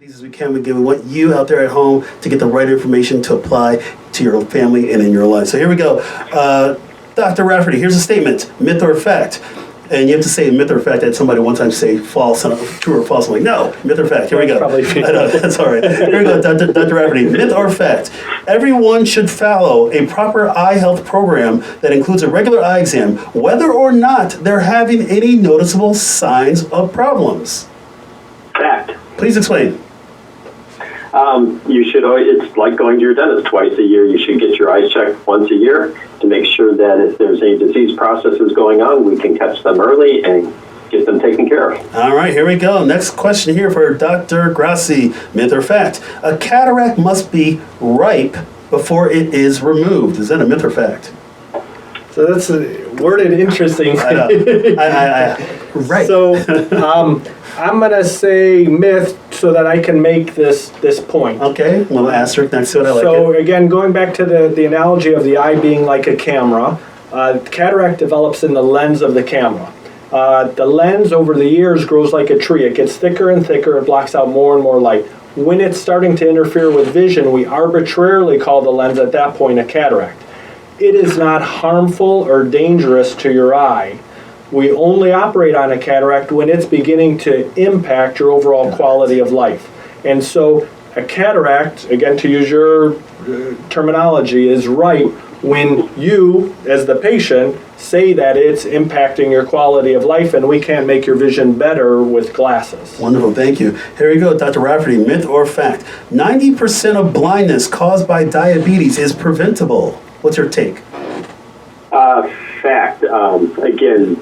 As we can, we want you out there at home to get the right information to apply to your family and in your life. So here we go. Dr. Rafferty, here's a statement, myth or fact. And you have to say myth or fact. I had somebody one time say false, true or false. I'm like, no, myth or fact. Here we go. I know, that's all right. Here we go, Dr. Rafferty. Myth or fact. Everyone should follow a proper eye health program that includes a regular eye exam, whether or not they're having any noticeable signs of problems. Fact. Please explain. You should always, it's like going to your dentist twice a year. You should get your eyes checked once a year to make sure that if there's any disease processes going on, we can catch them early and get them taken care of. All right, here we go. Next question here for Dr. Grassi. Myth or fact? A cataract must be ripe before it is removed. Is that a myth or fact? So that's worded interesting. I know. Right. So I'm going to say myth so that I can make this point. Okay, little asterisk next to it. I like So it. again, going back to the analogy of the eye being like a camera, cataract develops in the lens of the camera. The lens over the years grows like a tree. It gets thicker and thicker. It blocks out more and more light. When it's starting to interfere with vision, we arbitrarily call the lens at that point a cataract. It is not harmful or dangerous to your eye. We only operate on a cataract when it's beginning to impact your overall quality of life. And so a cataract, again to use your terminology, is ripe when you, as the patient, say that it's impacting your quality of life and we can't make your vision better with glasses. Wonderful, thank you. Here we go, Dr. Rafferty. Myth or fact? 90% of blindness caused by diabetes is preventable. What's your take? Fact. Again,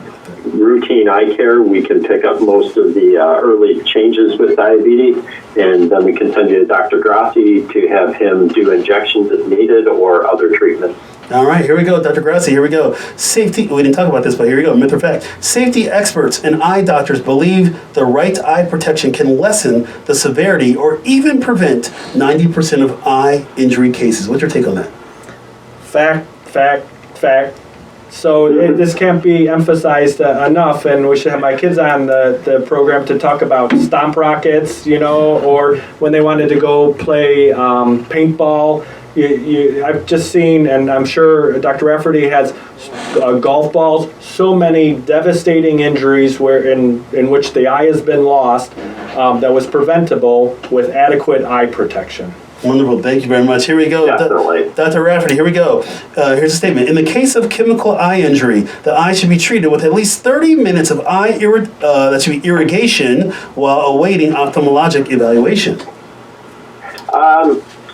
routine eye care, we can pick up most of the early changes with diabetes, and then we can send you to Dr. Grassi to have him do injections if needed or other treatments. All right, here we go, Dr. Grassi, here we go. Safety, we didn't talk about this, but here we go, myth or fact. Safety experts and eye doctors believe the right eye protection can lessen the severity or even prevent 90% of eye injury cases. What's your take on that? Fact, fact, fact. So this can't be emphasized enough, and we should have my kids on the program to talk about stomp rockets, or when they wanted to go play paintball. I've just seen, and I'm sure Dr. Rafferty has golf balls, so many devastating injuries in which the eye has been lost that was preventable with adequate eye protection. Wonderful, thank you very much. Here we go. Definitely. Dr. Rafferty, here we go. Here's a statement. In the case of chemical eye injury, the eye should be treated with at least 30 minutes of eye irrigation while awaiting ophthalmologic evaluation.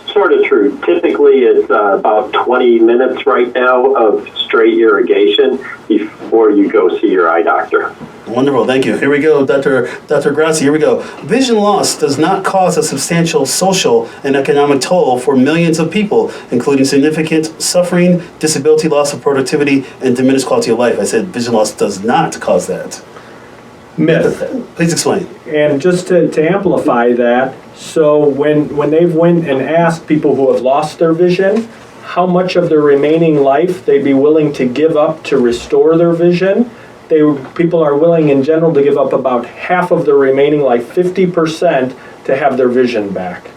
Sort of true. Typically, it's about 20 minutes right now of straight irrigation before you go see your eye doctor. Wonderful, thank you. Here we go, Dr. Grassi, here we go. Vision loss does not cause a substantial social and economic toll for millions of people, including significant suffering, disability, loss of productivity, and diminished quality of life. I said vision loss does not cause that. Myth. Please explain. And just to amplify that, so when they've went and asked people who have lost their vision how much of their remaining life they'd be willing to give up to restore their vision, people are willing in general to give up about half of their remaining life, 50%, to have their vision back.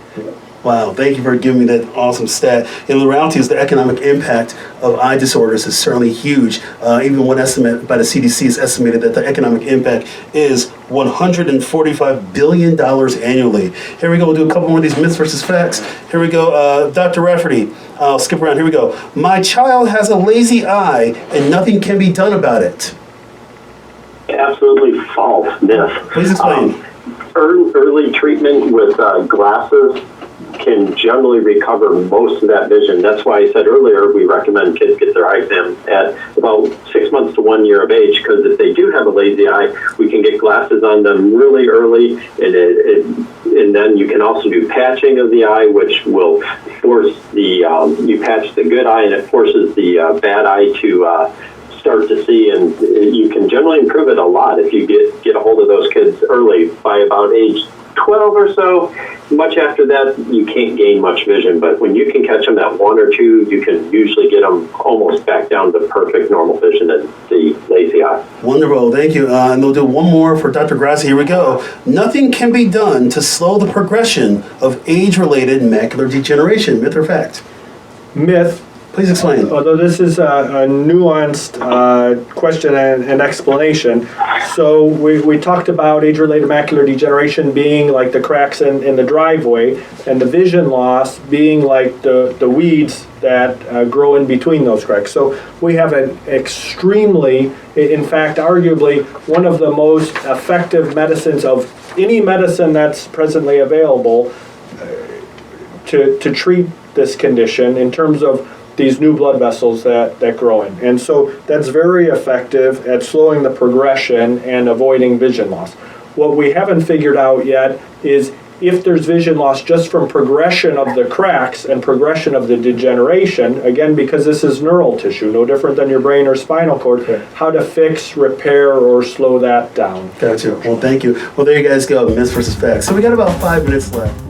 Wow, thank you for giving me that awesome stat. And the reality is the economic impact of eye disorders is certainly huge. Even one estimate by the CDC has estimated that the economic impact is $145 billion annually. Here we go, we'll do a couple more of these myths versus facts. Here we go, Dr. Rafferty, I'll skip around, here we go. My child has a lazy eye and nothing can be done about it. Absolutely false. Myth. Please explain. Early treatment with glasses can generally recover most of that vision. That's why I said earlier we recommend kids get their eye exams at about 6 months to 1 year of age, because if they do have a lazy eye, we can get glasses on them really early, and then you can also do patching of the eye, which will force you patch the good eye and it forces the bad eye to start to see, and you can generally improve it a lot if you get a hold of those kids early. By about age 12 or so. Much after that, you can't gain much vision, but when you can catch them at 1 or 2, you can usually get them almost back down to perfect normal vision and the lazy eye. Wonderful, thank you. And we'll do one more for Dr. Grassi. Here we go. Nothing can be done to slow the progression of age-related macular degeneration. Myth or fact? Myth. Please explain. Although this is a nuanced question and explanation. So we talked about age-related macular degeneration being like the cracks in the driveway, and the vision loss being like the weeds that grow in between those cracks. So we have an extremely, in fact, arguably one of the most effective medicines of any medicine that's presently available to treat this condition in terms of these new blood vessels that grow in. And so that's very effective at slowing the progression and avoiding vision loss. What we haven't figured out yet is if there's vision loss just from progression of the cracks and progression of the degeneration, again, because this is neural tissue, no different than your brain or spinal cord, how to fix, repair, or slow that down. Gotcha. Well, thank you. Well, there you guys go, myths versus facts. So we got about 5 minutes left.